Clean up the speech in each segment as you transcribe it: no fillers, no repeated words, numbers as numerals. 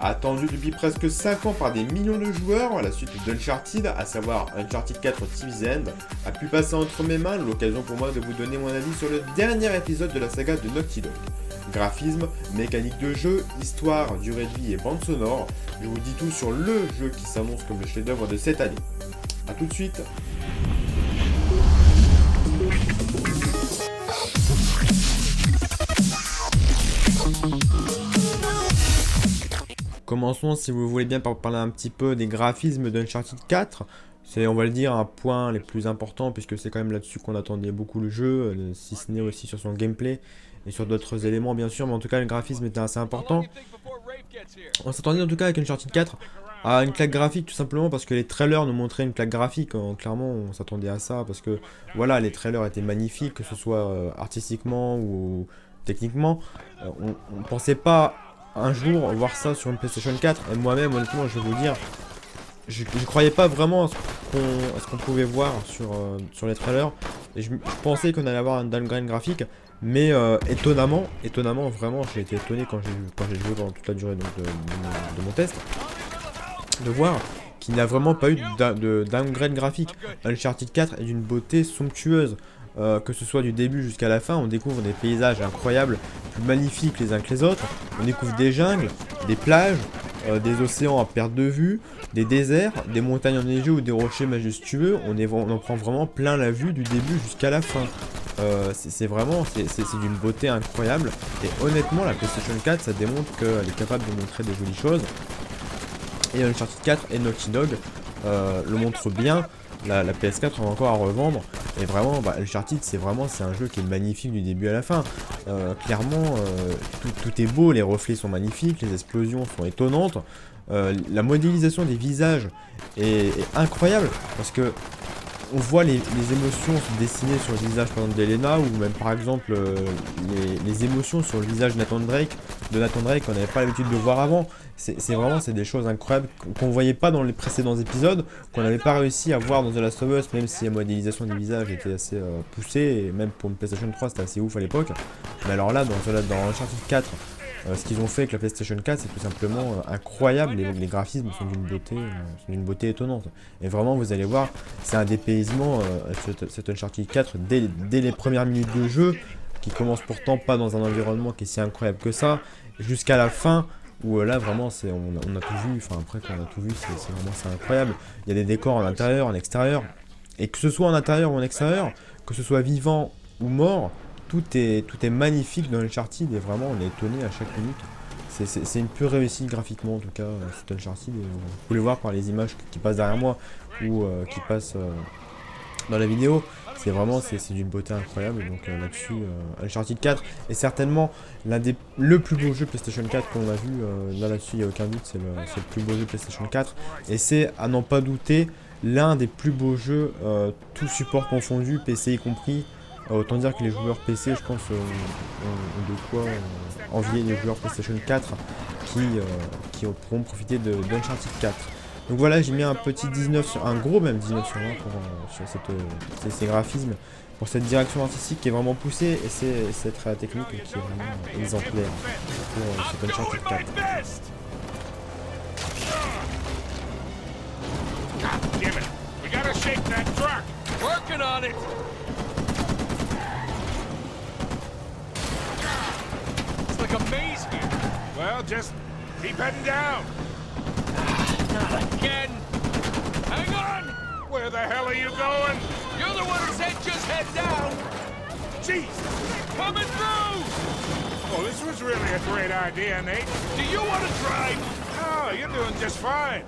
Attendu depuis presque 5 ans par des millions de joueurs, la suite d'Uncharted, à savoir Uncharted 4 Thief's End, a pu passer entre mes mains, l'occasion pour moi de vous donner mon avis sur le dernier épisode de la saga de Naughty Dog. Graphisme, mécanique de jeu, histoire, durée de vie et bande sonore, je vous dis tout sur le jeu qui s'annonce comme le chef-d'œuvre de cette année. A tout de suite. Commençons, si vous voulez bien, par parler un petit peu des graphismes d'Uncharted 4. C'est, on va le dire, un point les plus importants, puisque c'est quand même là-dessus qu'on attendait beaucoup le jeu, si ce n'est aussi sur son gameplay et sur d'autres éléments, bien sûr, mais en tout cas, le graphisme était assez important. On s'attendait en tout cas avec Uncharted 4 à une claque graphique, tout simplement parce que les trailers nous montraient une claque graphique. Clairement, on s'attendait à ça, parce que voilà, les trailers étaient magnifiques, que ce soit artistiquement ou techniquement. On pensait pas un jour voir ça sur une PlayStation 4, et moi-même honnêtement je vais vous dire, je croyais pas vraiment à ce qu'on pouvait voir sur les trailers, et je pensais qu'on allait avoir un downgrade graphique, mais étonnamment vraiment j'ai été étonné quand j'ai joué pendant toute la durée donc, de mon test, de voir qu'il n'y a vraiment pas eu de downgrade graphique. Uncharted 4 est d'une beauté somptueuse. Que ce soit du début jusqu'à la fin, on découvre des paysages incroyables, plus magnifiques les uns que les autres. On découvre des jungles, des plages, des océans à perte de vue, des déserts, des montagnes enneigées ou des rochers majestueux. On en prend vraiment plein la vue du début jusqu'à la fin. C'est d'une beauté incroyable. Et honnêtement, la PlayStation 4, ça démontre qu'elle est capable de montrer des jolies choses. Et Uncharted 4 et Naughty Dog le montrent bien. La PS4 on va encore à revendre, et vraiment Uncharted c'est un jeu qui est magnifique du début à la fin. Clairement tout est beau, les reflets sont magnifiques, les explosions sont étonnantes, la modélisation des visages est incroyable, parce que on voit les émotions se dessiner sur le visage par exemple d'Elena, ou même par exemple les émotions sur le visage de Nathan Drake qu'on n'avait pas l'habitude de voir avant. C'est des choses incroyables qu'on voyait pas dans les précédents épisodes, qu'on n'avait pas réussi à voir dans The Last of Us, même si la modélisation des visages était assez poussée, et même pour une PlayStation 3 c'était assez ouf à l'époque. Mais alors là, dans Uncharted 4, ce qu'ils ont fait avec la PlayStation 4, c'est tout simplement incroyable. Les graphismes sont d'une beauté étonnante. Et vraiment, vous allez voir, c'est un dépaysement, cet Uncharted 4, dès les premières minutes de jeu, qui commence pourtant pas dans un environnement qui est si incroyable que ça, jusqu'à la fin, où là vraiment on a tout vu, enfin après quand on a tout vu, c'est incroyable. Il y a des décors en intérieur, en extérieur, et que ce soit en intérieur ou en extérieur, que ce soit vivant ou mort, tout est magnifique dans Uncharted, et vraiment on est étonné à chaque minute. C'est une pure réussite graphiquement en tout cas, cet Uncharted. Vous pouvez le voir par les images qui passent derrière moi, ou qui passent dans la vidéo. C'est d'une beauté incroyable. Donc là-dessus, Uncharted 4 est certainement le plus beau jeu PlayStation 4 qu'on a vu. Là-dessus, il n'y a aucun doute, c'est le plus beau jeu PlayStation 4. Et c'est, à n'en pas douter, l'un des plus beaux jeux, tout support confondu, PC y compris. Autant dire que les joueurs PC, je pense, ont de quoi envier les joueurs PlayStation 4 qui pourront profiter d'Uncharted 4. Donc voilà, j'ai mis un petit 19 un gros même 19 sur 20 sur ces graphismes, pour cette direction artistique qui est vraiment poussée, et cette technique qui est vraiment exemplaire pour cet Uncharted 4. Well, just keep heading down. Not again! Hang on! Where the hell are you going? You're the one who said just head down! Jesus! Coming through! Oh, this was really a great idea, Nate. Do you want to drive? Oh, you're doing just fine.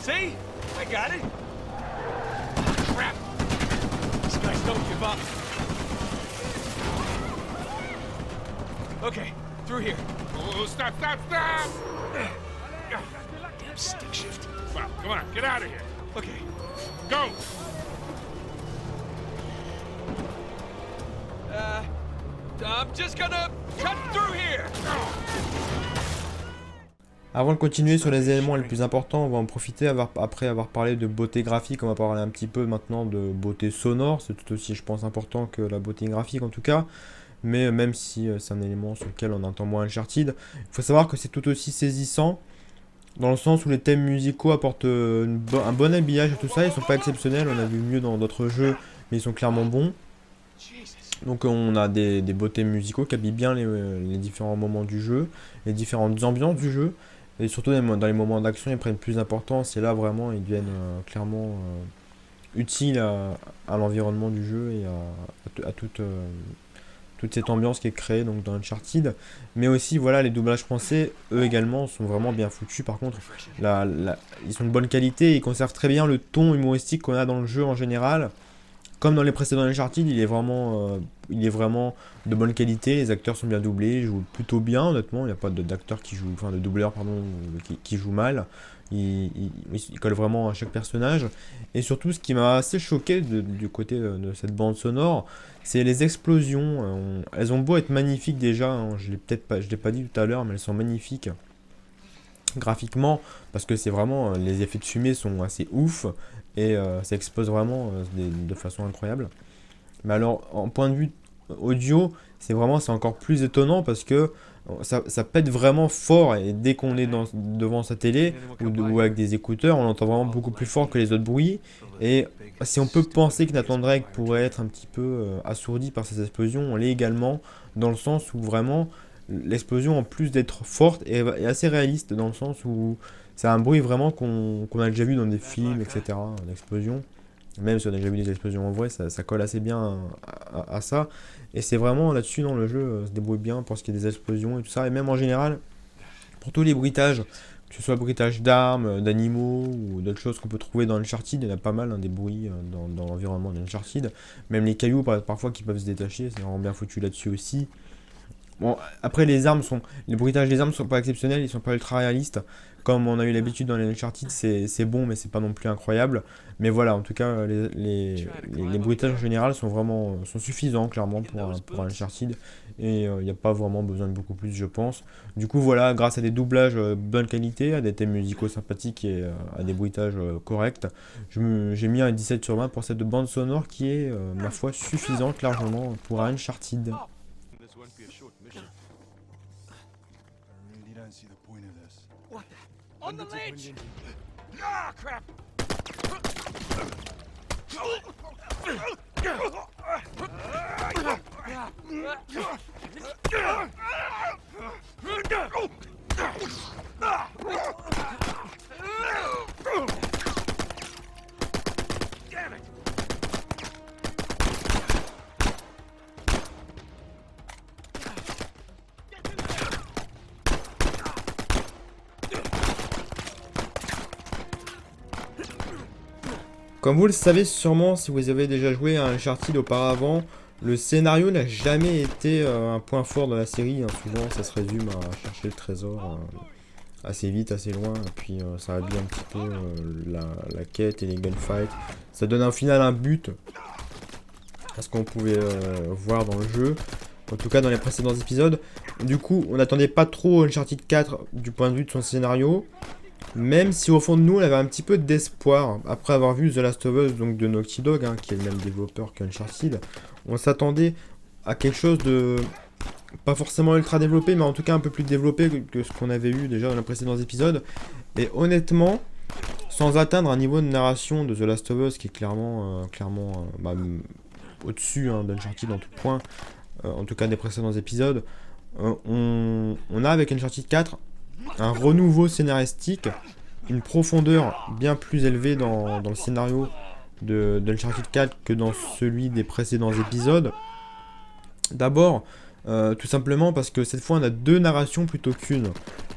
See? I got it. Crap! These guys don't give up. Okay, through here. Oh, stop! Damn stick shift. Well, come on, get out of here. Okay. Go! I'm just gonna cut through here! Avant de continuer sur les éléments les plus importants, on va en profiter, après avoir parlé de beauté graphique, on va parler un petit peu maintenant de beauté sonore. C'est tout aussi, je pense, important que la beauté graphique en tout cas. mais même si c'est un élément sur lequel on entend moins Uncharted, il faut savoir que c'est tout aussi saisissant, dans le sens où les thèmes musicaux apportent un bon habillage à tout ça. Ils sont pas exceptionnels, on a vu mieux dans d'autres jeux, mais ils sont clairement bons. Donc on a des beaux thèmes musicaux qui habillent bien les différents moments du jeu, les différentes ambiances du jeu, et surtout dans les moments d'action ils prennent plus d'importance, et là vraiment ils deviennent clairement utiles à l'environnement du jeu et à toute cette ambiance qui est créée donc dans Uncharted. Mais aussi voilà, les doublages français, eux également, sont vraiment bien foutus. Par contre, ils sont de bonne qualité, ils conservent très bien le ton humoristique qu'on a dans le jeu en général. Comme dans les précédents Uncharted, il est vraiment de bonne qualité, les acteurs sont bien doublés, ils jouent plutôt bien honnêtement, il n'y a pas d'acteurs qui jouent, enfin de doubleurs pardon, qui jouent mal. Ils collent vraiment à chaque personnage. Et surtout, ce qui m'a assez choqué du côté de cette bande sonore, c'est les explosions. Elles ont beau être magnifiques déjà, hein, je l'ai pas dit tout à l'heure, mais elles sont magnifiques graphiquement, parce que c'est vraiment, les effets de fumée sont assez ouf, et ça explose vraiment de façon incroyable. Mais alors, en point de vue audio, c'est encore plus étonnant, parce que ça pète vraiment fort, et dès qu'on est devant sa télé ou avec des écouteurs, on entend vraiment beaucoup plus fort que les autres bruits. Et si on peut penser que Nathan Drake pourrait être un petit peu assourdi par ces explosions, on l'est également, dans le sens où vraiment l'explosion, en plus d'être forte, est assez réaliste, dans le sens où c'est un bruit vraiment qu'on a déjà vu dans des films, etc. L'explosion. Même si on a déjà vu des explosions en vrai, ça colle assez bien à ça. Et c'est vraiment là-dessus dans le jeu, se débrouille bien pour ce qui est des explosions et tout ça. Et même en général, pour tous les bruitages, que ce soit le bruitage d'armes, d'animaux ou d'autres choses qu'on peut trouver dans Uncharted, il y en a pas mal, hein, des bruits dans l'environnement d'Uncharted. Même les cailloux parfois qui peuvent se détacher, c'est vraiment bien foutu là-dessus aussi. Bon, après les bruitages des armes sont pas exceptionnels, ils sont pas ultra réalistes. Comme on a eu l'habitude dans les Uncharted, c'est bon, mais c'est pas non plus incroyable. Mais voilà, en tout cas, les bruitages en général sont suffisants, clairement, pour un Uncharted. Et il n'y a pas vraiment besoin de beaucoup plus, je pense. Du coup, voilà, grâce à des doublages bonne qualité, à des thèmes musicaux sympathiques et à des bruitages corrects, j'ai mis un 17 sur 20 pour cette bande sonore qui est, ma foi, suffisante largement pour un Uncharted. This won't be a short mission. I really don't see the point of this. What the? On the ledge! Ah, crap! Damn it! Comme vous le savez sûrement, si vous avez déjà joué à Uncharted auparavant, le scénario n'a jamais été un point fort de la série, hein. Souvent ça se résume à chercher le trésor assez vite, assez loin, et puis ça habille un petit peu la quête et les gunfights. Ça donne au final un but à ce qu'on pouvait voir dans le jeu, en tout cas dans les précédents épisodes. Du coup, on n'attendait pas trop Uncharted 4 du point de vue de son scénario. Même si au fond de nous, on avait un petit peu d'espoir, après avoir vu The Last of Us, donc de Naughty Dog, hein, qui est le même développeur qu'Uncharted, on s'attendait à quelque chose de pas forcément ultra développé, mais en tout cas un peu plus développé que ce qu'on avait eu déjà dans les précédents épisodes. Et honnêtement, sans atteindre un niveau de narration de The Last of Us qui est clairement au-dessus, hein, d'Uncharted en tout point, en tout cas des précédents épisodes, on a avec Uncharted 4 un renouveau scénaristique, une profondeur bien plus élevée dans le scénario de Uncharted 4 que dans celui des précédents épisodes. D'abord, tout simplement parce que cette fois on a deux narrations plutôt qu'une.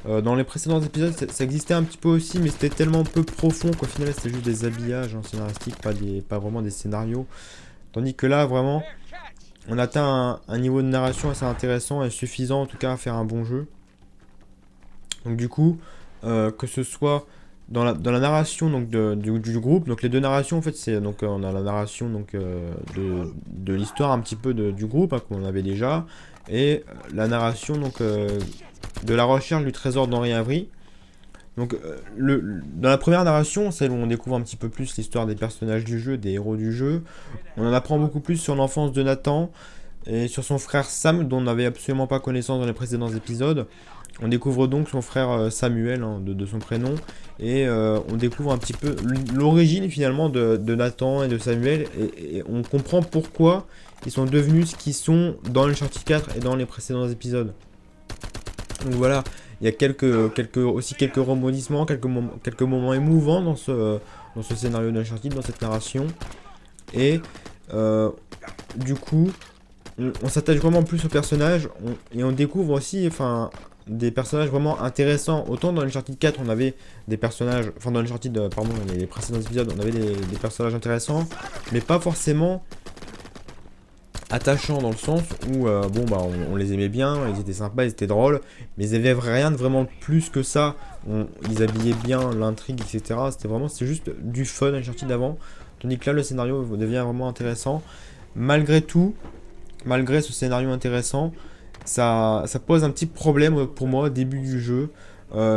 Dans les précédents épisodes ça existait un petit peu aussi, mais c'était tellement peu profond qu'au final c'était juste des habillages scénaristiques, pas vraiment des scénarios. Tandis que là vraiment on atteint un niveau de narration assez intéressant et suffisant en tout cas à faire un bon jeu. Donc du coup, que ce soit dans la narration donc, du groupe, donc les deux narrations en fait, c'est donc on a la narration donc de l'histoire un petit peu du groupe, hein, qu'on avait déjà, et la narration donc de la recherche du trésor d'Henri Avery. Donc dans la première narration, celle où on découvre un petit peu plus l'histoire des personnages du jeu, des héros du jeu, on en apprend beaucoup plus sur l'enfance de Nathan. et sur son frère Sam, dont on n'avait absolument pas connaissance dans les précédents épisodes. On découvre donc son frère Samuel, hein, de son prénom, et on découvre un petit peu l'origine finalement de Nathan et de Samuel, et on comprend pourquoi ils sont devenus ce qu'ils sont dans Uncharted 4 et dans les précédents épisodes. Donc voilà, il y a aussi quelques rebondissements, quelques moments émouvants dans ce scénario d'Uncharted, dans cette narration. Et du coup, on s'attache vraiment plus aux personnages, et on découvre aussi des personnages vraiment intéressants. Autant dans Uncharted 4, on avait des personnages, enfin dans Uncharted, pardon, les précédents épisodes, on avait des personnages intéressants, mais pas forcément attachants dans le sens où on les aimait bien, ils étaient sympas, ils étaient drôles, mais ils avaient rien de vraiment plus que ça. Ils habillaient bien l'intrigue, etc. C'était juste du fun Uncharted d'avant, tandis que là le scénario devient vraiment intéressant. Malgré tout, malgré ce scénario intéressant, ça pose un petit problème pour moi au début du jeu.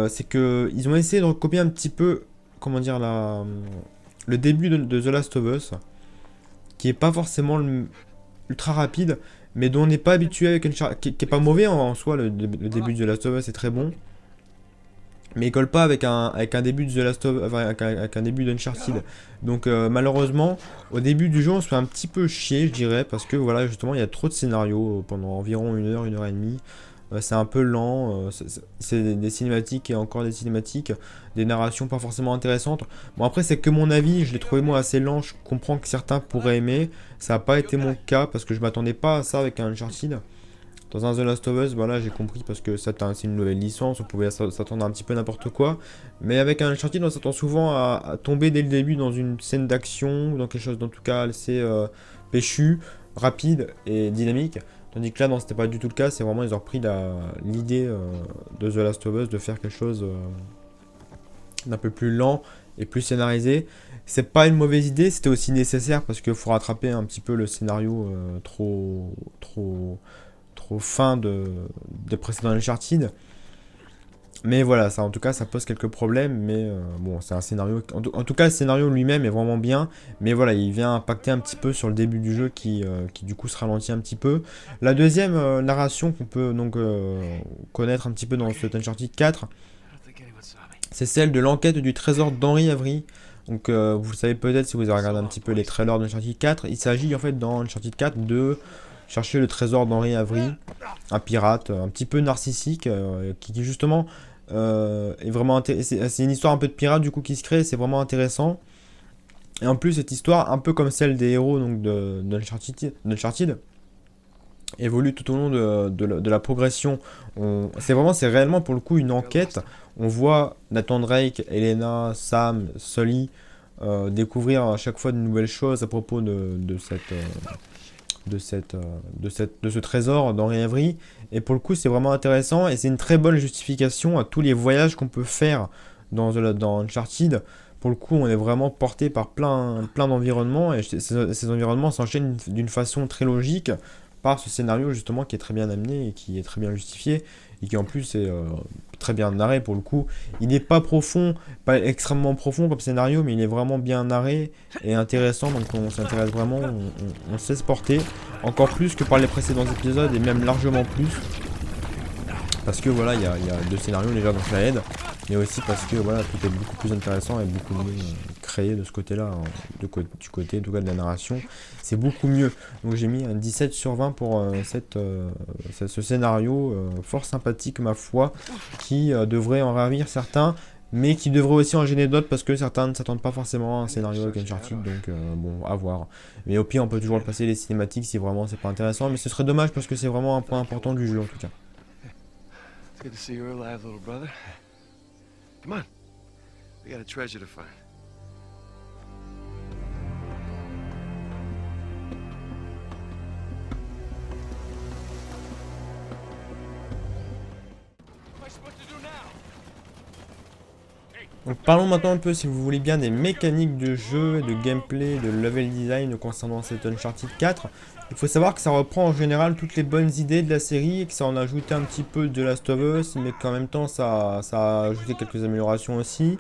C'est que ils ont essayé de recopier un petit peu, comment dire, le début de The Last of Us, qui est pas forcément ultra rapide, mais dont on n'est pas habitué avec qui est pas mauvais en soi. Le début de The Last of Us est très bon, mais il colle pas avec un début de The Last of Us, avec un début d'Uncharted. Donc malheureusement, au début du jeu, on se fait un petit peu chier, je dirais, parce que voilà, justement, il y a trop de scénarios pendant environ 1 heure, 1 heure et demie. C'est un peu lent, c'est des cinématiques et encore des cinématiques, des narrations pas forcément intéressantes. Bon, après, c'est que mon avis, je l'ai trouvé moi assez lent, je comprends que certains pourraient aimer, ça n'a pas été mon cas parce que je m'attendais pas à ça avec un Uncharted. Dans un The Last of Us, voilà, j'ai compris parce que c'est une nouvelle licence, on pouvait s'attendre à un petit peu n'importe quoi. Mais avec un Uncharted, on s'attend souvent à tomber dès le début dans une scène d'action, ou dans quelque chose d'en tout cas assez péchu, rapide et dynamique. Tandis que là, non, c'était pas du tout le cas, c'est vraiment, ils ont repris l'idée de The Last of Us de faire quelque chose d'un peu plus lent et plus scénarisé. C'est pas une mauvaise idée, c'était aussi nécessaire parce qu'il faut rattraper un petit peu le scénario trop fin des précédents Uncharted. Mais voilà, ça, en tout cas, ça pose quelques problèmes, mais bon, c'est un scénario... En tout cas, le scénario lui-même est vraiment bien, mais voilà, il vient impacter un petit peu sur le début du jeu qui du coup se ralentit un petit peu. La deuxième narration qu'on peut donc connaître un petit peu dans cet Uncharted 4, c'est celle de l'enquête du trésor d'Henry Avery. Donc vous le savez peut-être si vous avez regardé un petit peu les trailers d'Uncharted 4, il s'agit en fait dans Uncharted 4 de chercher le trésor d'Henry Avery, un pirate un petit peu narcissique qui justement est vraiment intéressant. C'est une histoire un peu de pirate du coup qui se crée, c'est vraiment intéressant. Et en plus cette histoire, un peu comme celle des héros donc d'Uncharted, évolue tout au long de la progression. C'est réellement pour le coup une enquête. On voit Nathan Drake, Elena, Sam, Sully découvrir à chaque fois de nouvelles choses à propos de ce trésor d'Henry Avery, et pour le coup c'est vraiment intéressant et c'est une très bonne justification à tous les voyages qu'on peut faire dans Uncharted. Pour le coup on est vraiment porté par plein d'environnements et ces environnements s'enchaînent d'une façon très logique par ce scénario justement qui est très bien amené et qui est très bien justifié et qui en plus est très bien narré. Pour le coup il n'est pas profond, pas extrêmement profond comme scénario, mais il est vraiment bien narré et intéressant, donc on s'intéresse vraiment, on sait se porter encore plus que par les précédents épisodes et même largement plus parce que voilà il y a deux scénarios déjà donc ça aide, mais aussi parce que voilà tout est beaucoup plus intéressant et beaucoup mieux créé de ce côté-là, du côté en tout cas de la narration, c'est beaucoup mieux. Donc j'ai mis un 17 sur 20 pour ce scénario fort sympathique ma foi, qui devrait en ravir certains, mais qui devrait aussi en gêner d'autres parce que certains ne s'attendent pas forcément à un scénario avec Uncharted, donc bon, à voir. Mais au pire on peut toujours le passer les cinématiques si vraiment c'est pas intéressant, mais ce serait dommage parce que c'est vraiment un point important du jeu en tout cas. It's good to see you're alive, little brother. Come on. We got a treasure to find. What am I supposed to do now? Donc parlons maintenant un peu, si vous voulez bien, des mécaniques de jeu, de gameplay, de level design concernant cet Uncharted 4. Il faut savoir que ça reprend en général toutes les bonnes idées de la série et que ça en a ajouté un petit peu de Last of Us, mais qu'en même temps ça a ajouté quelques améliorations aussi.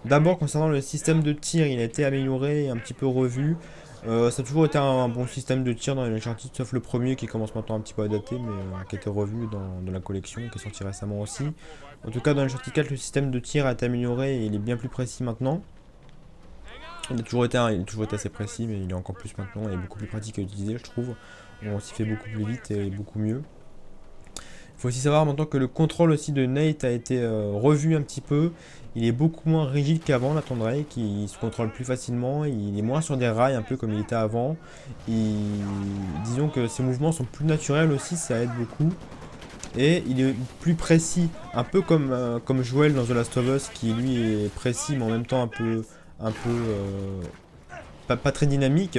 D'abord concernant le système de tir, il a été amélioré et un petit peu revu. Ça a toujours été un bon système de tir dans les Uncharted, sauf le premier qui commence maintenant un petit peu à dater, mais qui a été revu dans la collection, qui est sorti récemment aussi. En tout cas, dans Uncharted 4, le système de tir a été amélioré et il est bien plus précis maintenant. Il a toujours été assez précis, mais il est encore plus maintenant et beaucoup plus pratique à utiliser, je trouve. On s'y fait beaucoup plus vite et beaucoup mieux. Il faut aussi savoir maintenant que le contrôle aussi de Nate a été revu un petit peu. Il est beaucoup moins rigide qu'avant, Nathan Drake. Il se contrôle plus facilement. Il est moins sur des rails, un peu comme il était avant. Disons que ses mouvements sont plus naturels aussi, ça aide beaucoup. Et il est plus précis, un peu comme Joel dans The Last of Us, qui lui est précis, mais en même temps pas très dynamique.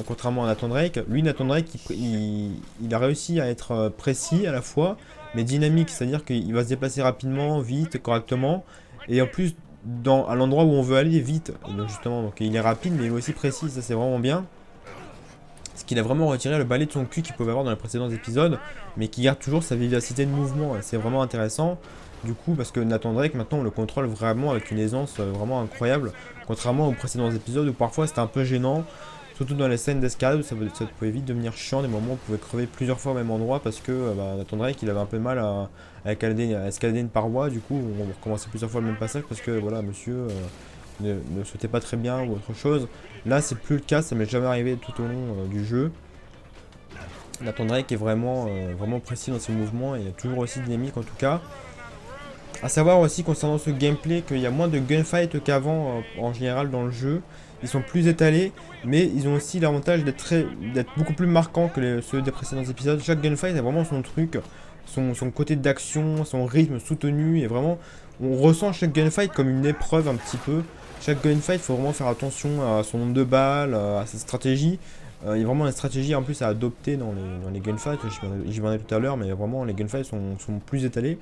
Contrairement à Nathan Drake, lui Nathan Drake il a réussi à être précis à la fois mais dynamique, c'est-à-dire qu'il va se déplacer rapidement, vite, correctement et en plus à l'endroit où on veut aller vite. Et donc justement donc il est rapide mais il est aussi précis, ça c'est vraiment bien. Ce qu'il a vraiment retiré le balai de son cul qu'il pouvait avoir dans les précédents épisodes mais qui garde toujours sa vivacité de mouvement et c'est vraiment intéressant. Du coup, parce que Nathan Drake, maintenant, on le contrôle vraiment avec une aisance vraiment incroyable, contrairement aux précédents épisodes où parfois c'était un peu gênant, surtout dans les scènes d'escalade où ça pouvait vite devenir chiant, des moments où on pouvait crever plusieurs fois au même endroit parce que Nathan Drake, il avait un peu mal à escalader une paroi, du coup, on recommençait plusieurs fois le même passage parce que, voilà, monsieur ne sautait pas très bien ou autre chose. Là, c'est plus le cas, ça m'est jamais arrivé tout au long du jeu. Nathan Drake est vraiment précis dans ses mouvements et toujours aussi dynamique en tout cas. A savoir aussi concernant ce gameplay qu'il y a moins de gunfight qu'avant en général dans le jeu. Ils sont plus étalés, mais ils ont aussi l'avantage d'être beaucoup plus marquants que ceux des précédents épisodes. Chaque gunfight a vraiment son truc, son côté d'action, son rythme soutenu, et vraiment on ressent chaque gunfight comme une épreuve un petit peu. Chaque gunfight, il faut vraiment faire attention à son nombre de balles, à sa stratégie. Il y a vraiment une stratégie en plus à adopter dans les gunfights, j'y reviendrai tout à l'heure, mais vraiment les gunfights sont plus étalés.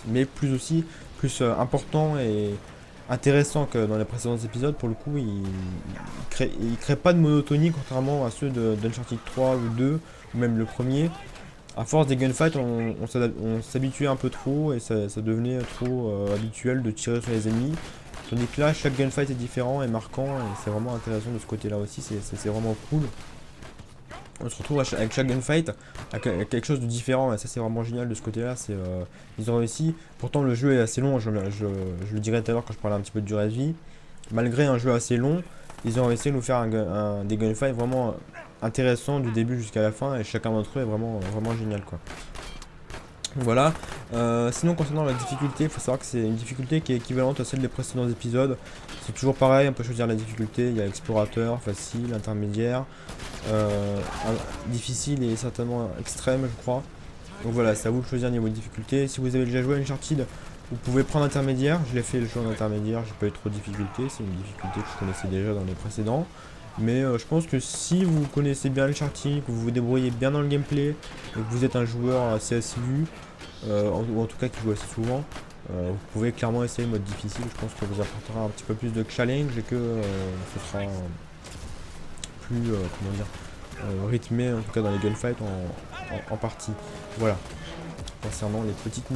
Mais plus important et intéressant que dans les précédents épisodes. Pour le coup, il crée pas de monotonie contrairement à ceux d'Uncharted 3 ou 2 ou même le premier. À force des gunfights, on s'habituait un peu trop et ça devenait trop habituel de tirer sur les ennemis. Tandis que là, chaque gunfight est différent et marquant et c'est vraiment intéressant de ce côté-là aussi, c'est vraiment cool. On se retrouve avec chaque gunfight avec quelque chose de différent et ça c'est vraiment génial de ce côté là. Ils ont réussi, pourtant le jeu est assez long, je le dirai tout à l'heure quand je parlais un petit peu de durée de vie. Malgré un jeu assez long, ils ont réussi à nous faire des gunfights vraiment intéressants du début jusqu'à la fin et chacun d'entre eux est vraiment génial quoi. Voilà, sinon concernant la difficulté, il faut savoir que c'est une difficulté qui est équivalente à celle des précédents épisodes. C'est toujours pareil, on peut choisir la difficulté, il y a explorateur, facile, intermédiaire, difficile et certainement extrême je crois. Donc voilà, c'est à vous de choisir niveau de difficulté. Si vous avez déjà joué à Uncharted, vous pouvez prendre intermédiaire. Je l'ai fait le jeu en intermédiaire, j'ai pas eu trop de difficultés, c'est une difficulté que je connaissais déjà dans les précédents. Mais je pense que si vous connaissez bien Uncharted, que vous vous débrouillez bien dans le gameplay, et que vous êtes un joueur assez assidu, ou en tout cas qui joue assez souvent, vous pouvez clairement essayer le mode difficile. Je pense que vous apportera un petit peu plus de challenge et que ce sera plus rythmé en tout cas dans les gunfights en partie. Voilà. Concernant les petites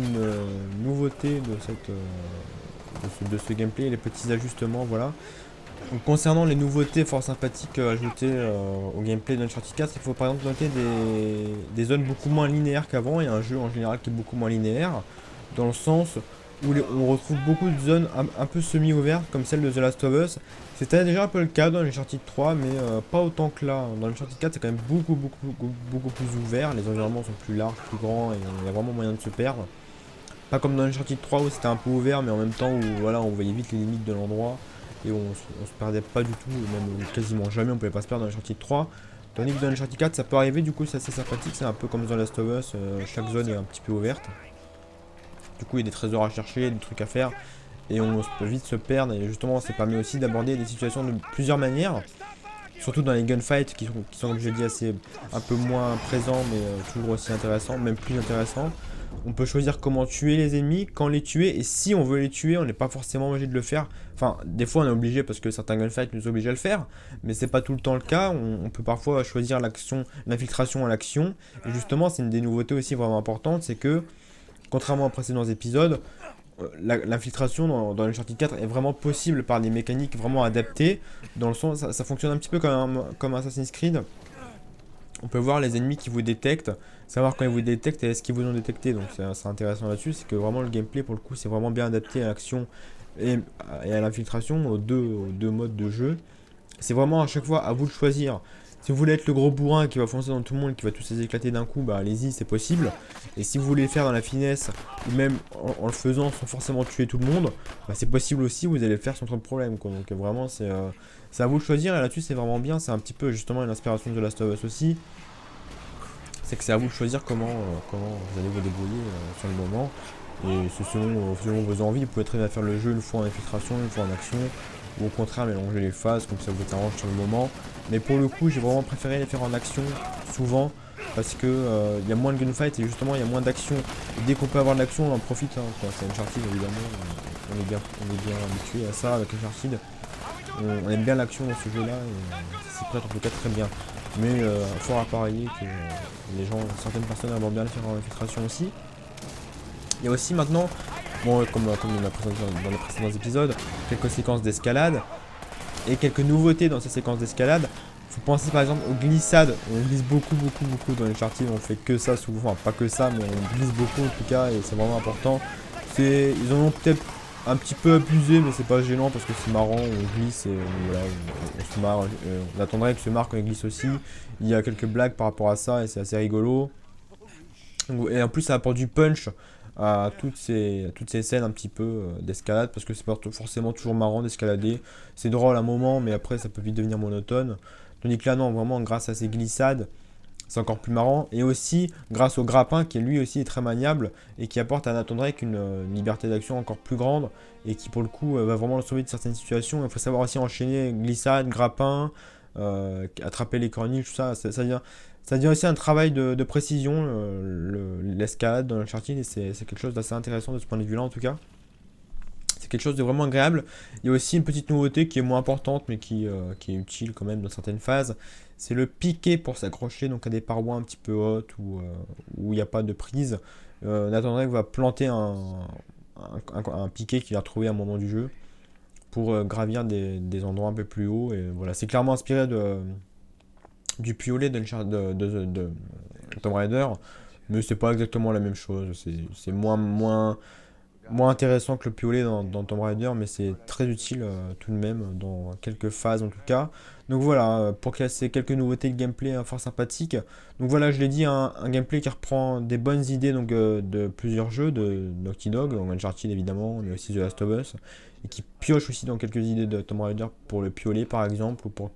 nouveautés de ce gameplay, les petits ajustements, voilà. Donc, concernant les nouveautés fort sympathiques ajoutées au gameplay d'Uncharted 4, il faut par exemple noter des zones beaucoup moins linéaires qu'avant et un jeu en général qui est beaucoup moins linéaire, dans le sens où on retrouve beaucoup de zones un peu semi-ouvertes comme celle de The Last of Us. C'était déjà un peu le cas dans Uncharted 3, mais pas autant que là. Dans Uncharted 4, c'est quand même beaucoup plus ouvert, les environnements sont plus larges, plus grands et il y a vraiment moyen de se perdre. Pas comme dans Uncharted 3 où c'était un peu ouvert, mais en même temps où voilà, on voyait vite les limites de l'endroit. Et on se perdait pas du tout, même quasiment jamais on pouvait pas se perdre dans Uncharted 3. Tandis que dans Uncharted 4 ça peut arriver, du coup c'est assez sympathique, c'est un peu comme dans Last of Us, chaque zone est un petit peu ouverte. Du coup il y a des trésors à chercher, des trucs à faire, et on peut vite se perdre, et justement ça permet aussi d'aborder des situations de plusieurs manières. Surtout dans les gunfights qui sont comme je l'ai dit un peu moins présents mais toujours aussi intéressants, même plus intéressants. On peut choisir comment tuer les ennemis, quand les tuer, et si on veut les tuer, on n'est pas forcément obligé de le faire. Enfin, des fois on est obligé parce que certains gunfights nous obligent à le faire, mais c'est pas tout le temps le cas. On peut parfois choisir l'infiltration à l'action, et justement c'est une des nouveautés aussi vraiment importantes, c'est que, contrairement aux précédents épisodes, l'infiltration dans Uncharted 4 est vraiment possible par des mécaniques vraiment adaptées, dans le sens, ça fonctionne un petit peu comme Assassin's Creed. On peut voir les ennemis qui vous détectent, savoir quand ils vous détectent et est-ce qu'ils vous ont détecté, donc c'est intéressant là-dessus, c'est que vraiment le gameplay pour le coup c'est vraiment bien adapté à l'action et à l'infiltration, aux deux modes de jeu. C'est vraiment à chaque fois à vous de choisir. Si vous voulez être le gros bourrin qui va foncer dans tout le monde et qui va tous les éclater d'un coup, bah allez-y, c'est possible. Et si vous voulez le faire dans la finesse, ou même en le faisant sans forcément tuer tout le monde, bah c'est possible aussi, vous allez le faire sans trop de problème, quoi. Donc vraiment, c'est à vous de choisir, et là-dessus, c'est vraiment bien. C'est un petit peu justement une inspiration de The Last of Us aussi. C'est que c'est à vous de choisir comment vous allez vous débrouiller sur le moment. Et selon vos envies, vous pouvez très bien faire le jeu une fois en infiltration, une fois en action, ou au contraire mélanger les phases comme ça vous arrange sur le moment. Mais pour le coup, j'ai vraiment préféré les faire en action souvent parce que y a moins de gunfight et justement il y a moins d'action. Dès qu'on peut avoir de l'action, on en profite. Hein, c'est Uncharted évidemment, on est bien habitué à ça avec Uncharted. On aime bien l'action dans ce jeu-là et c'est prêt en tout cas très bien. Mais fort à parier que certaines personnes aiment bien le faire en infiltration aussi. Il y a aussi maintenant, bon, comme dans les précédents épisodes, quelques séquences d'escalade et quelques nouveautés dans ces séquences d'escalade. Faut penser par exemple aux glissades. On glisse beaucoup dans les Uncharted. On fait que ça souvent, enfin pas que ça, mais on glisse beaucoup en tout cas et c'est vraiment important. Ils en ont peut-être un petit peu abusé, mais c'est pas gênant parce que c'est marrant. On glisse et voilà, on se marre. On attendrait que se marre quand il glisse aussi. Il y a quelques blagues par rapport à ça et c'est assez rigolo. Et en plus ça apporte du punch à toutes ces scènes un petit peu d'escalade parce que c'est pas forcément toujours marrant d'escalader. C'est drôle à un moment mais après ça peut vite devenir monotone. Tandis que là non, vraiment grâce à ces glissades c'est encore plus marrant et aussi grâce au grappin qui lui aussi est très maniable et qui apporte à Nathan Drake une liberté d'action encore plus grande et qui pour le coup va vraiment le sauver de certaines situations. Il faut savoir aussi enchaîner glissade, grappin, attraper les corniches, tout ça, ça devient aussi un travail de précision, l'escalade dans l'Uncharted, et c'est quelque chose d'assez intéressant de ce point de vue-là en tout cas. C'est quelque chose de vraiment agréable. Il y a aussi une petite nouveauté qui est moins importante mais qui est utile quand même dans certaines phases. C'est le piquet pour s'accrocher donc à des parois un petit peu hautes où il n'y a pas de prise. Nathan Drake va planter un piquet qu'il a retrouvé à un moment du jeu pour gravir des endroits un peu plus hauts. Et voilà, c'est clairement inspiré du piolet de Tomb Raider, mais c'est pas exactement la même chose. C'est moins intéressant que le piolet dans Tomb Raider, mais c'est très utile tout de même dans quelques phases en tout cas. Donc voilà, pour classer quelques nouveautés de gameplay fort sympathiques. Donc voilà, je l'ai dit, un gameplay qui reprend des bonnes idées donc, de plusieurs jeux de Naughty Dog, donc Uncharted évidemment, mais aussi The Last of Us, et qui pioche aussi dans quelques idées de Tomb Raider pour le piolet par exemple, ou pour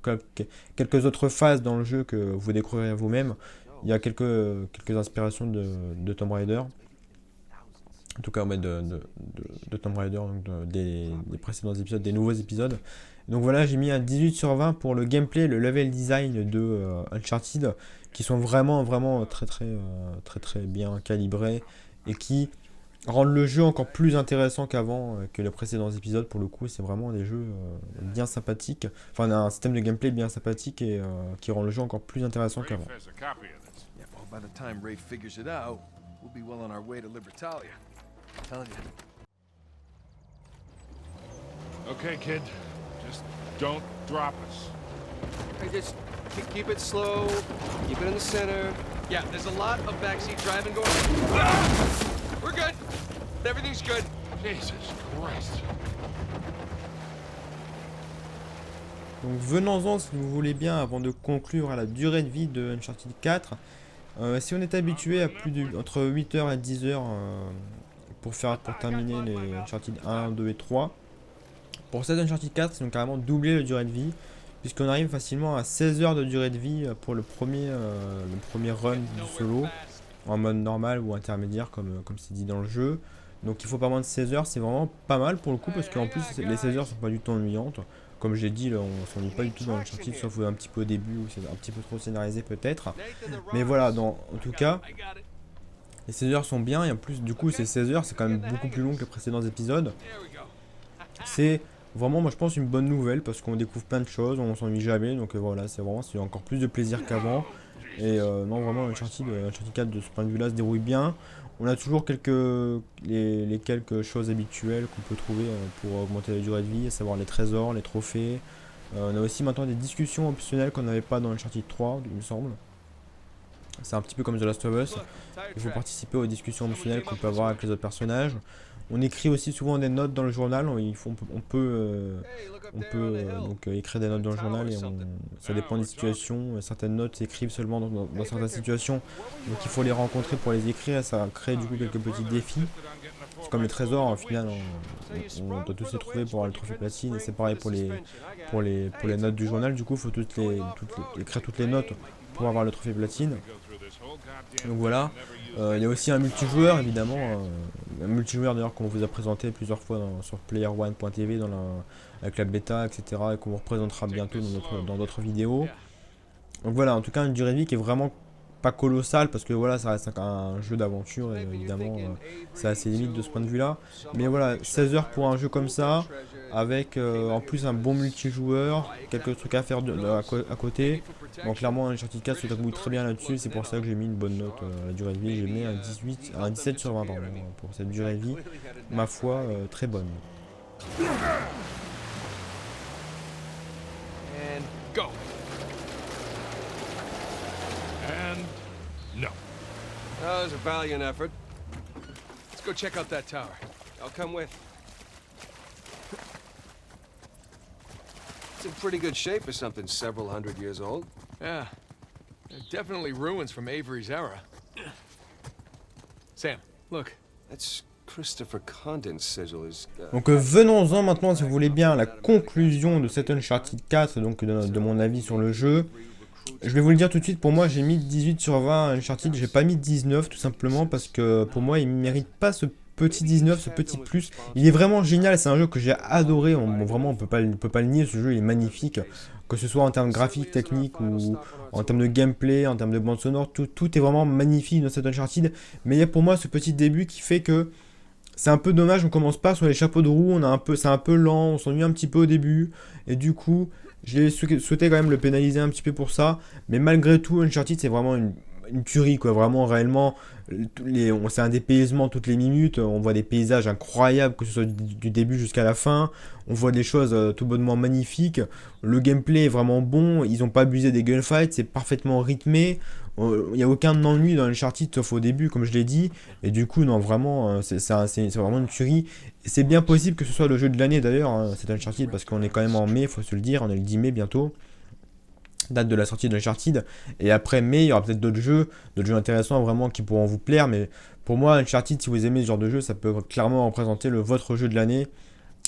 quelques autres phases dans le jeu que vous découvrirez vous-même. Il y a quelques inspirations de Tomb Raider. En tout cas, de Tomb Raider, donc des précédents épisodes, des nouveaux épisodes. Donc voilà, j'ai mis un 18 sur 20 pour le gameplay, le level design de Uncharted, qui sont vraiment très bien calibrés et qui rendent le jeu encore plus intéressant qu'avant, que les précédents épisodes. Pour le coup, c'est vraiment des jeux bien sympathiques, enfin un système de gameplay bien sympathique et qui rend le jeu encore plus intéressant qu'avant. Rafe has a copy of this. Yeah, well, by the time Ray figures it out, we'll be well on our way to Libertalia. I'm telling you. Okay, kid. Just don't drop us. Hey, just keep it slow, keep it in the center. Yeah, there's a lot of backseat driving going on. Ah! We're good. Everything's good. Jesus Christ. Donc venons-en si vous voulez bien avant de conclure à la durée de vie de Uncharted 4. Si on est habitué à entre 8h et 10h pour terminer les Uncharted 1, 2 et 3, pour cette Uncharted 4, ils ont carrément doublé la durée de vie, puisqu'on arrive facilement à 16 heures de durée de vie pour le premier run du solo, en mode normal ou intermédiaire comme c'est dit dans le jeu. Donc il faut pas moins de 16 heures, c'est vraiment pas mal pour le coup, parce qu'en plus les 16 heures sont pas du tout ennuyantes. Comme j'ai dit, là, on s'ennuie pas du tout dans Uncharted, sauf un petit peu au début où c'est un petit peu trop scénarisé peut-être. Mais voilà, en tout cas, les 16 heures sont bien, et en plus du coup ces 16 heures c'est quand même beaucoup plus long que les précédents épisodes. C'est vraiment, moi je pense, une bonne nouvelle parce qu'on découvre plein de choses, on s'ennuie jamais, donc voilà, c'est encore plus de plaisir qu'avant. Et non, vraiment, Uncharted 4 de ce point de vue-là se déroule bien. On a toujours les quelques choses habituelles qu'on peut trouver pour augmenter la durée de vie, à savoir les trésors, les trophées. On a aussi maintenant des discussions optionnelles qu'on n'avait pas dans Uncharted 3, il me semble. C'est un petit peu comme The Last of Us. Il faut participer aux discussions optionnelles qu'on peut avoir avec les autres personnages. On écrit aussi souvent des notes dans le journal. On peut donc écrire des notes dans le journal et ça dépend des situations. Certaines notes s'écrivent seulement dans certaines situations. Donc il faut les rencontrer pour les écrire. Ça crée du coup quelques petits défis. C'est comme les trésors, au final, on doit tous les trouver pour avoir le trophée platine. Et c'est pareil pour les notes du journal. Du coup, il faut écrire toutes les notes pour avoir le trophée platine. Donc voilà. Il y a aussi un multijoueur évidemment, un multijoueur d'ailleurs qu'on vous a présenté plusieurs fois sur playerone.tv avec la bêta, etc. et qu'on vous représentera bientôt dans d'autres vidéos. Donc voilà, en tout cas une durée de vie qui est vraiment pas colossale parce que voilà, ça reste un jeu d'aventure et évidemment c'est assez limite de ce point de vue là. Mais voilà, 16 heures pour un jeu comme ça, avec en plus un bon multijoueur, quelques trucs à faire à côté. Donc clairement Uncharted 4 se débrouille très bien là-dessus, c'est pour ça que j'ai mis une bonne note à la durée de vie. J'ai mis un 17 sur 20 pardon, pour cette durée de vie, ma foi très bonne. And go. And no. That was a valiant effort. Let's go check out that tower. I'll come with. It's in pretty good shape for something several hundred years old. Yeah. Definitely ruins from Avery's era. Sam, look. That's Christopher Condon's sigil. Donc venons-en maintenant, si vous voulez bien, à la conclusion de cet Uncharted 4, donc de mon avis sur le jeu. Je vais vous le dire tout de suite, pour moi j'ai mis 18 sur 20 à Uncharted, j'ai pas mis 19 tout simplement parce que pour moi il ne mérite pas ce petit 19, ce petit plus. Il est vraiment génial, c'est un jeu que j'ai adoré, vraiment on peut pas le nier, ce jeu il est magnifique. Que ce soit en termes graphiques, techniques ou en termes de gameplay, en termes de bande sonore, tout est vraiment magnifique dans cet Uncharted. Mais il y a pour moi ce petit début qui fait que c'est un peu dommage, on commence pas sur les chapeaux de roue, c'est un peu lent, on s'ennuie un petit peu au début. Et du coup, j'ai souhaité quand même le pénaliser un petit peu pour ça. Mais malgré tout, Uncharted c'est vraiment une tuerie quoi, vraiment réellement. C'est un dépaysement toutes les minutes, on voit des paysages incroyables, que ce soit du début jusqu'à la fin, on voit des choses tout bonnement magnifiques, le gameplay est vraiment bon, ils n'ont pas abusé des gunfights, c'est parfaitement rythmé, il n'y a aucun ennui dans Uncharted sauf au début comme je l'ai dit, et du coup non vraiment c'est vraiment une tuerie, et c'est bien possible que ce soit le jeu de l'année d'ailleurs, hein, c'est Uncharted parce qu'on est quand même en mai, faut se le dire, on est le 10 mai bientôt. Date de la sortie d'Uncharted, et après mai il y aura peut-être d'autres jeux intéressants vraiment qui pourront vous plaire, mais pour moi Uncharted, si vous aimez ce genre de jeu, ça peut clairement représenter votre jeu de l'année,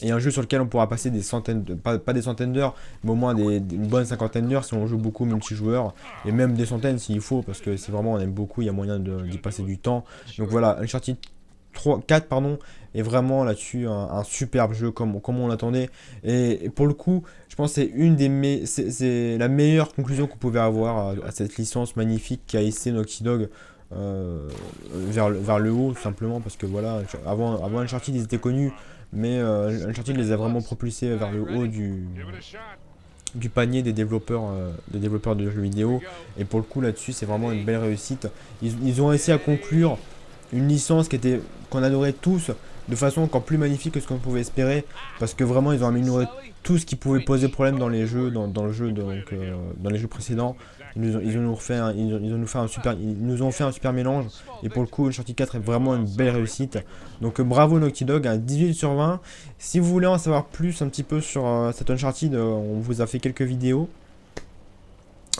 et un jeu sur lequel on pourra passer des centaines, pas des centaines d'heures, mais au moins une bonne cinquantaine d'heures si on joue beaucoup multijoueur, et même des centaines s'il faut, parce que si vraiment on aime beaucoup, il y a moyen d'y passer du temps. Donc voilà, Uncharted 4 est vraiment là-dessus un superbe jeu comme on l'attendait, et pour le coup je pense que c'est la meilleure conclusion qu'on pouvait avoir à cette licence magnifique qui a hissé Naughty Dog vers le haut, tout simplement parce que voilà, avant Uncharted ils étaient connus, mais Uncharted les a vraiment propulsés vers le haut du panier des développeurs de jeux vidéo, et pour le coup là-dessus c'est vraiment une belle réussite. Ils ont réussi à conclure une licence qu'on adorait tous de façon encore plus magnifique que ce qu'on pouvait espérer, parce que vraiment ils ont amélioré tout ce qui pouvait poser problème dans les jeux, dans le jeu, donc dans les jeux précédents. Ils nous ont fait un super mélange, et pour le coup Uncharted 4 est vraiment une belle réussite. Donc bravo Naughty Dog, un 18 sur 20. Si vous voulez en savoir plus un petit peu sur cet Uncharted, on vous a fait quelques vidéos.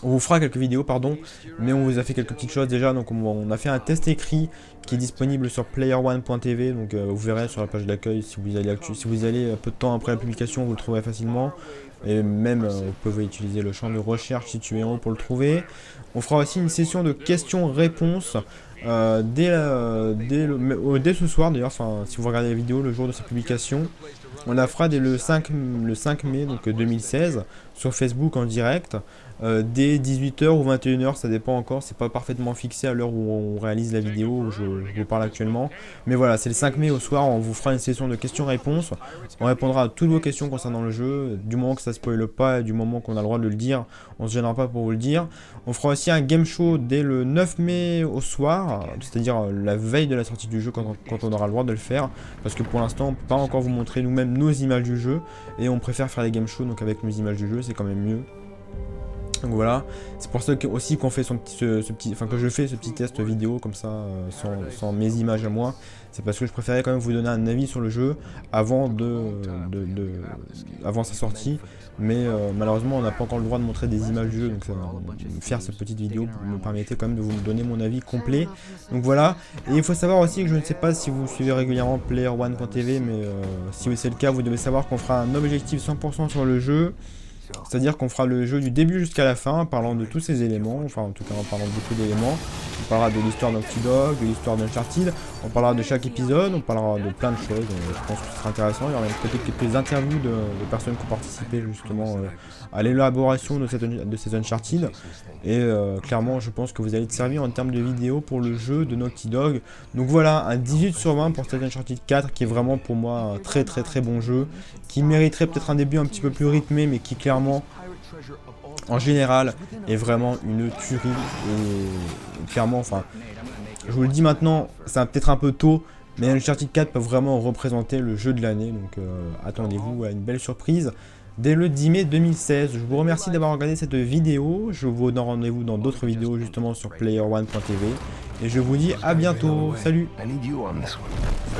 On vous fera quelques vidéos, pardon, mais on vous a fait quelques petites choses déjà. Donc on a fait un test écrit qui est disponible sur playerone.tv, donc vous verrez sur la page d'accueil si vous allez peu de temps après la publication, vous le trouverez facilement. Et même vous pouvez utiliser le champ de recherche situé en haut pour le trouver. On fera aussi une session de questions-réponses dès ce soir d'ailleurs, enfin si vous regardez la vidéo le jour de sa publication. On la fera dès le 5 mai donc 2016 sur Facebook en direct. dès 18h ou 21h, ça dépend encore, c'est pas parfaitement fixé à l'heure où on réalise la vidéo, où je vous parle actuellement. Mais voilà, c'est le 5 mai au soir, on vous fera une session de questions-réponses. On répondra à toutes vos questions concernant le jeu, du moment que ça spoile pas, et du moment qu'on a le droit de le dire, on se gênera pas pour vous le dire. On fera aussi un game show dès le 9 mai au soir, c'est-à-dire la veille de la sortie du jeu quand on aura le droit de le faire. Parce que pour l'instant, on peut pas encore vous montrer nous-mêmes nos images du jeu, et on préfère faire les game shows donc avec nos images du jeu, c'est quand même mieux. Donc voilà, c'est pour ça aussi qu'on fait que je fais ce petit test vidéo comme ça, sans mes images à moi. C'est parce que je préférais quand même vous donner un avis sur le jeu avant avant sa sortie. Mais malheureusement, on n'a pas encore le droit de montrer des images du jeu, donc faire cette petite vidéo me permettait quand même de vous donner mon avis complet. Donc voilà, et il faut savoir aussi que je ne sais pas si vous suivez régulièrement PlayerOne.tv, mais si c'est le cas, vous devez savoir qu'on fera un objectif 100% sur le jeu. C'est-à-dire qu'on fera le jeu du début jusqu'à la fin, en parlant de tous ces éléments, enfin en tout cas en parlant de beaucoup d'éléments. On parlera de l'histoire d'Naughty Dog, de l'histoire d'Uncharted, on parlera de chaque épisode, on parlera de plein de choses, je pense que ce sera intéressant. Il y aura peut-être quelques interviews de personnes qui ont participé justement à l'élaboration de ces Uncharted. Et clairement je pense que vous allez être servi en termes de vidéos pour le jeu de Naughty Dog. Donc voilà, un 18/20 pour cet Uncharted 4 qui est vraiment pour moi un très bon jeu, qui mériterait peut-être un début un petit peu plus rythmé, mais qui clairement en général est vraiment une tuerie. Et clairement, enfin, je vous le dis maintenant, c'est peut-être un peu tôt, mais Uncharted 4 peut vraiment représenter le jeu de l'année, donc attendez-vous à une belle surprise dès le 10 mai 2016. Je vous remercie d'avoir regardé cette vidéo, je vous donne rendez-vous dans d'autres vidéos justement sur PlayerOne.tv, et je vous dis à bientôt, salut. I need you on this one.